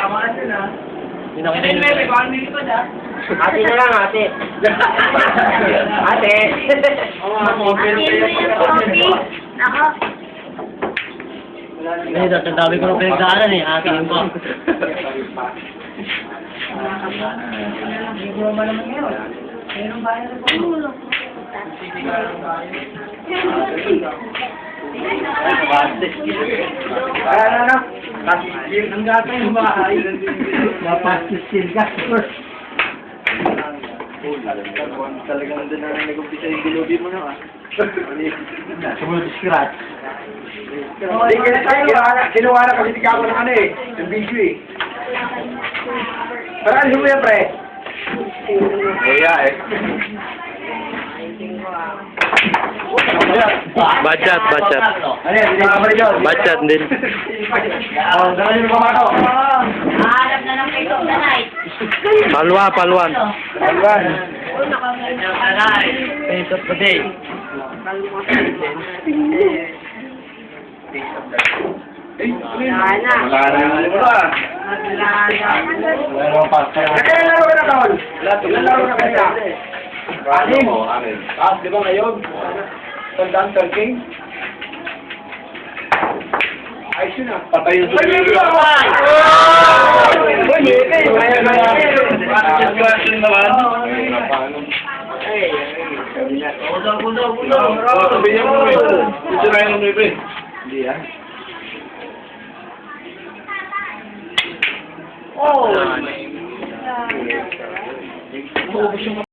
Tama na na. Pinakita yun. May baka nilipad ah. Ate na lang, ate. Ate. Nako. Ay, ang dami ko nung pinagdaanan eh. Akin ko. Siguro ba naman yun? Mayroong bayan na po. Ano? Ang gata yung bahay. Napasistil ka. Talagang doon na nag-umpisa yung dilubi mo na ah. Sumunod scratch. Kinuha na kasi tika ko ng ano eh. Yung video eh. Parang mo yan pre. Kaya eh. Bachat. Ano yan? Hindi ka pa rin yun. Bachat din. Oh, dahil yung pamato. Hanap na ng pito na night. Palwan. Alwan. Face of the day. Wala na. Wala na. Meron pa. Nakailan laro ka na kaon? Ilan laro na kanina? Anim. Di ba ngayon? Tandaan 13? Ayos yun ah. Patay yung sulit. Hindi ah. Oh.